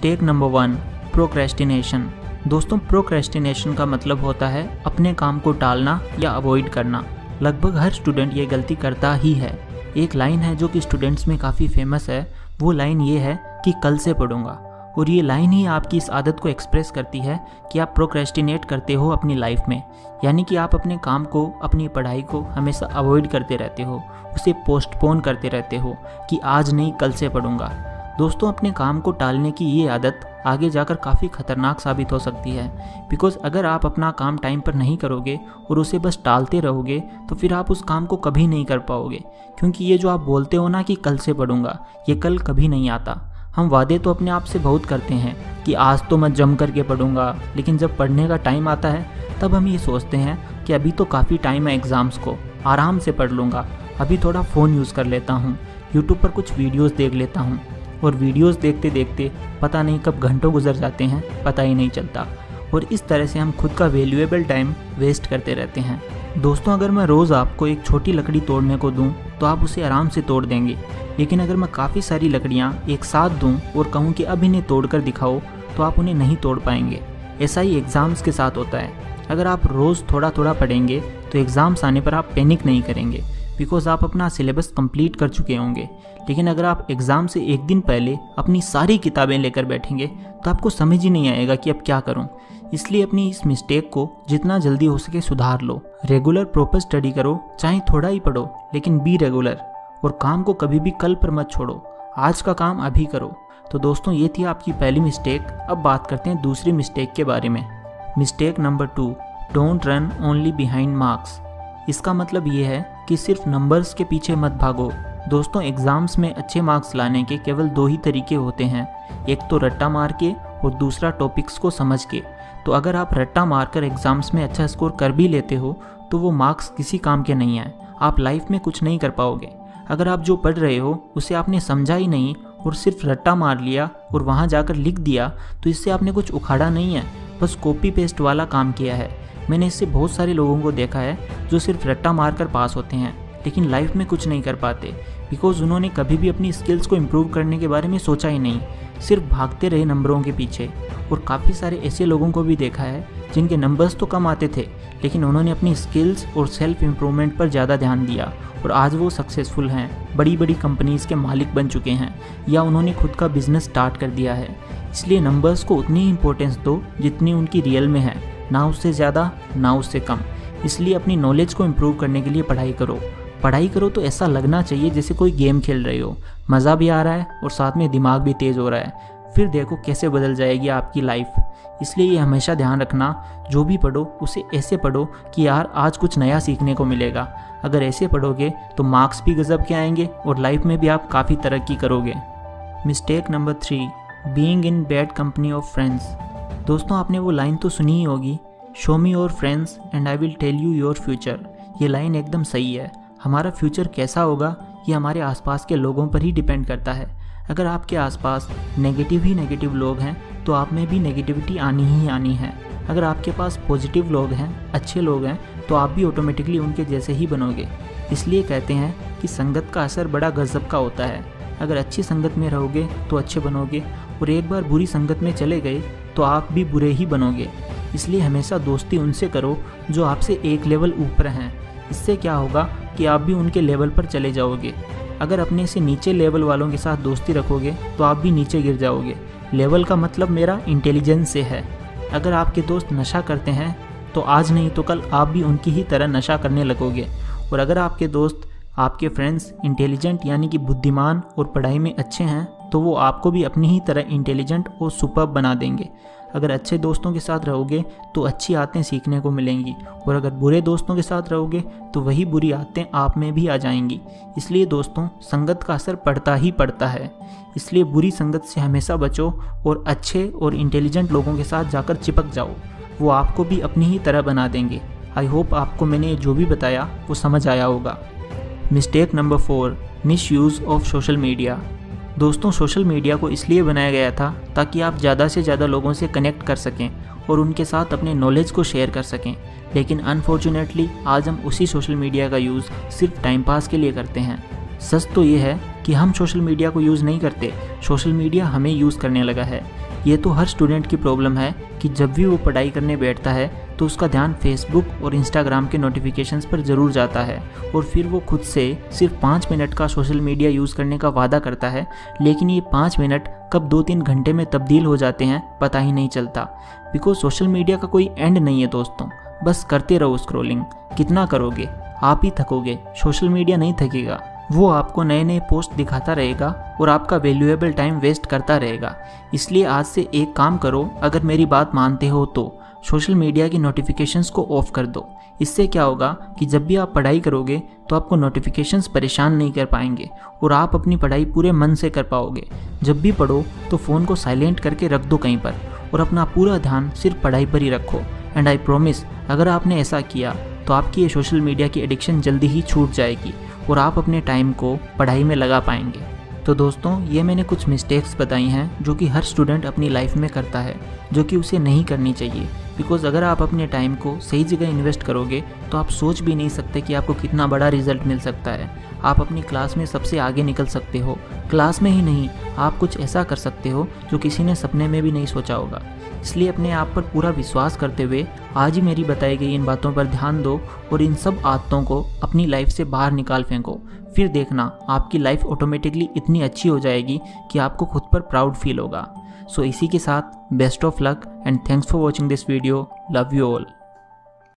Mistake number 1, procrastination. दोस्तों, procrastination का मतलब होता है अपने काम को टालना या अवॉइड करना। लगभग हर स्टूडेंट ये गलती करता ही है। एक लाइन है जो कि स्टूडेंट्स में काफ़ी फेमस है, वो लाइन ये है कि कल से पढ़ूंगा। और ये लाइन ही आपकी इस आदत को एक्सप्रेस करती है कि आप प्रोक्रेस्टिनेट करते हो अपनी लाइफ में, यानी कि आप अपने काम को, अपनी पढ़ाई को हमेशा अवॉइड करते रहते हो, उसे पोस्टपोन करते रहते हो कि आज नहीं कल से पढ़ूंगा। दोस्तों, अपने काम को टालने की ये आदत आगे जाकर काफ़ी ख़तरनाक साबित हो सकती है। बिकॉज़ अगर आप अपना काम टाइम पर नहीं करोगे और उसे बस टालते रहोगे तो फिर आप उस काम को कभी नहीं कर पाओगे। क्योंकि ये जो आप बोलते हो ना कि कल से पढ़ूंगा, ये कल कभी नहीं आता। हम वादे तो अपने आप से बहुत करते हैं कि आज तो मैं जम करके पढ़ूंगा, लेकिन जब पढ़ने का टाइम आता है तब हम ये सोचते हैं कि अभी तो काफ़ी टाइम है एग्ज़ाम्स को, आराम से पढ़ लूँगा, अभी थोड़ा फ़ोन यूज़ कर लेता हूँ, यूट्यूब पर कुछ वीडियोस देख लेता हूँ। और वीडियोस देखते देखते पता नहीं कब घंटों गुजर जाते हैं, पता ही नहीं चलता। और इस तरह से हम खुद का वैल्यूएबल टाइम वेस्ट करते रहते हैं। दोस्तों, अगर मैं रोज़ आपको एक छोटी लकड़ी तोड़ने को दूं तो आप उसे आराम से तोड़ देंगे, लेकिन अगर मैं काफ़ी सारी लकड़ियां एक साथ दूं और कहूं कि अब इन्हें तोड़ कर दिखाओ तो आप उन्हें नहीं तोड़ पाएंगे। ऐसा ही एग्ज़ाम्स के साथ होता है। अगर आप रोज़ थोड़ा थोड़ा पढ़ेंगे तो एग्ज़ाम्स आने पर आप पैनिक नहीं करेंगे, बिकॉज आप अपना सिलेबस कंप्लीट कर चुके होंगे। लेकिन अगर आप एग्ज़ाम से एक दिन पहले अपनी सारी किताबें लेकर बैठेंगे तो आपको समझ ही नहीं आएगा कि अब क्या करूं। इसलिए अपनी इस मिस्टेक को जितना जल्दी हो सके सुधार लो। रेगुलर प्रॉपर स्टडी करो, चाहे थोड़ा ही पढ़ो, लेकिन बी रेगुलर। और काम को कभी भी कल पर मत छोड़ो, आज का काम अभी करो। तो दोस्तों, ये थी आपकी पहली मिस्टेक। अब बात करते हैं दूसरी मिस्टेक के बारे में। Mistake number 2, don't run only behind marks. इसका मतलब ये है कि सिर्फ नंबर्स के पीछे मत भागो। दोस्तों, एग्ज़ाम्स में अच्छे मार्क्स लाने के केवल 2 ही तरीके होते हैं, एक तो रट्टा मार के और दूसरा टॉपिक्स को समझ के। तो अगर आप रट्टा मारकर एग्ज़ाम्स में अच्छा स्कोर कर भी लेते हो तो वो मार्क्स किसी काम के नहीं हैं, आप लाइफ में कुछ नहीं कर पाओगे। अगर आप जो पढ़ रहे हो उसे आपने समझा ही नहीं और सिर्फ रट्टा मार लिया और वहाँ जाकर लिख दिया तो इससे आपने कुछ उखाड़ा नहीं है, बस कॉपी पेस्ट वाला काम किया है। मैंने इससे बहुत सारे लोगों को देखा है जो सिर्फ रट्टा मारकर पास होते हैं लेकिन लाइफ में कुछ नहीं कर पाते, बिकॉज उन्होंने कभी भी अपनी स्किल्स को इम्प्रूव करने के बारे में सोचा ही नहीं, सिर्फ भागते रहे नंबरों के पीछे। और काफ़ी सारे ऐसे लोगों को भी देखा है जिनके नंबर्स तो कम आते थे लेकिन उन्होंने अपनी स्किल्स और सेल्फ इम्प्रूवमेंट पर ज़्यादा ध्यान दिया और आज वो सक्सेसफुल हैं, बड़ी बड़ी कंपनीज़ के मालिक बन चुके हैं या उन्होंने खुद का बिजनेस स्टार्ट कर दिया है। इसलिए नंबर्स को उतनी ही इंपॉर्टेंस दो जितनी उनकी रियल में है, ना उससे ज़्यादा ना उससे कम। इसलिए अपनी नॉलेज को इम्प्रूव करने के लिए पढ़ाई करो। पढ़ाई करो तो ऐसा लगना चाहिए जैसे कोई गेम खेल रहे हो, मज़ा भी आ रहा है और साथ में दिमाग भी तेज़ हो रहा है। फिर देखो कैसे बदल जाएगी आपकी लाइफ। इसलिए ये हमेशा ध्यान रखना, जो भी पढ़ो उसे ऐसे पढ़ो कि यार आज कुछ नया सीखने को मिलेगा। अगर ऐसे पढ़ोगे तो मार्क्स भी गजब के आएंगे और लाइफ में भी आप काफ़ी तरक्की करोगे। Mistake number 3, being in bad company of friends. दोस्तों, आपने वो लाइन तो सुनी ही होगी, show me your friends and I will tell you your future. ये लाइन एकदम सही है। हमारा फ्यूचर कैसा होगा ये हमारे आसपास के लोगों पर ही डिपेंड करता है। अगर आपके आसपास नेगेटिव ही नेगेटिव लोग हैं तो आप में भी नेगेटिविटी आनी ही आनी है। अगर आपके पास पॉजिटिव लोग हैं, अच्छे लोग हैं, तो आप भी ऑटोमेटिकली उनके जैसे ही बनोगे। इसलिए कहते हैं कि संगत का असर बड़ा गजब का होता है। अगर अच्छी संगत में रहोगे तो अच्छे बनोगे और एक बार बुरी संगत में चले गए तो आप भी बुरे ही बनोगे। इसलिए हमेशा दोस्ती उनसे करो जो आपसे एक लेवल ऊपर हैं। इससे क्या होगा कि आप भी उनके लेवल पर चले जाओगे। अगर अपने से नीचे लेवल वालों के साथ दोस्ती रखोगे तो आप भी नीचे गिर जाओगे। लेवल का मतलब मेरा इंटेलिजेंस से है। अगर आपके दोस्त नशा करते हैं तो आज नहीं तो कल आप भी उनकी ही तरह नशा करने लगोगे। और अगर आपके दोस्त, आपके फ्रेंड्स इंटेलिजेंट यानी कि बुद्धिमान और पढ़ाई में अच्छे हैं तो वो आपको भी अपनी ही तरह इंटेलिजेंट और सुपर्ब बना देंगे। अगर अच्छे दोस्तों के साथ रहोगे तो अच्छी आदतें सीखने को मिलेंगी और अगर बुरे दोस्तों के साथ रहोगे तो वही बुरी आदतें आप में भी आ जाएंगी। इसलिए दोस्तों, संगत का असर पड़ता ही पड़ता है। इसलिए बुरी संगत से हमेशा बचो और अच्छे और इंटेलिजेंट लोगों के साथ जाकर चिपक जाओ, वो आपको भी अपनी ही तरह बना देंगे। आई होप आपको मैंने जो भी बताया वो समझ आया होगा। Mistake number 4, miss use of social media. दोस्तों, सोशल मीडिया को इसलिए बनाया गया था ताकि आप ज़्यादा से ज़्यादा लोगों से कनेक्ट कर सकें और उनके साथ अपने नॉलेज को शेयर कर सकें। लेकिन अनफॉर्चुनेटली आज हम उसी सोशल मीडिया का यूज़ सिर्फ टाइम पास के लिए करते हैं। सच तो ये है कि हम सोशल मीडिया को यूज़ नहीं करते, सोशल मीडिया हमें यूज़ करने लगा है। ये तो हर स्टूडेंट की प्रॉब्लम है कि जब भी वो पढ़ाई करने बैठता है तो उसका ध्यान फेसबुक और इंस्टाग्राम के नोटिफिकेशंस पर ज़रूर जाता है और फिर वो खुद से सिर्फ 5 मिनट का सोशल मीडिया यूज़ करने का वादा करता है, लेकिन ये 5 मिनट कब 2-3 घंटे में तब्दील हो जाते हैं पता ही नहीं चलता। बिकॉज सोशल मीडिया का कोई एंड नहीं है दोस्तों, बस करते रहो स्क्रॉलिंग। कितना करोगे, आप ही थकोगे, सोशल मीडिया नहीं थकेगा। वो आपको नए नए पोस्ट दिखाता रहेगा और आपका वैल्यूएबल टाइम वेस्ट करता रहेगा। इसलिए आज से एक काम करो, अगर मेरी बात मानते हो तो सोशल मीडिया की नोटिफिकेशंस को ऑफ कर दो। इससे क्या होगा कि जब भी आप पढ़ाई करोगे तो आपको नोटिफिकेशंस परेशान नहीं कर पाएंगे और आप अपनी पढ़ाई पूरे मन से कर पाओगे। जब भी पढ़ो तो फ़ोन को साइलेंट करके रख दो कहीं पर और अपना पूरा ध्यान सिर्फ पढ़ाई पर ही रखो। एंड आई प्रॉमिस, अगर आपने ऐसा किया तो आपकी ये सोशल मीडिया की एडिक्शन जल्दी ही छूट जाएगी और आप अपने टाइम को पढ़ाई में लगा पाएंगे। तो दोस्तों, ये मैंने कुछ मिस्टेक्स बताई हैं जो कि हर स्टूडेंट अपनी लाइफ में करता है, जो कि उसे नहीं करनी चाहिए। बिकॉज़ अगर आप अपने टाइम को सही जगह इन्वेस्ट करोगे तो आप सोच भी नहीं सकते कि आपको कितना बड़ा रिजल्ट मिल सकता है। आप अपनी क्लास में सबसे आगे निकल सकते हो। क्लास में ही नहीं, आप कुछ ऐसा कर सकते हो जो किसी ने सपने में भी नहीं सोचा होगा। इसलिए अपने आप पर पूरा विश्वास करते हुए आज ही मेरी बताई गई इन बातों पर ध्यान दो और इन सब आदतों को अपनी लाइफ से बाहर निकाल फेंको। फिर देखना आपकी लाइफ ऑटोमेटिकली इतनी अच्छी हो जाएगी कि आपको खुद पर प्राउड फील होगा। सो इसी के साथ best of luck and thanks for watching this video. Love you all.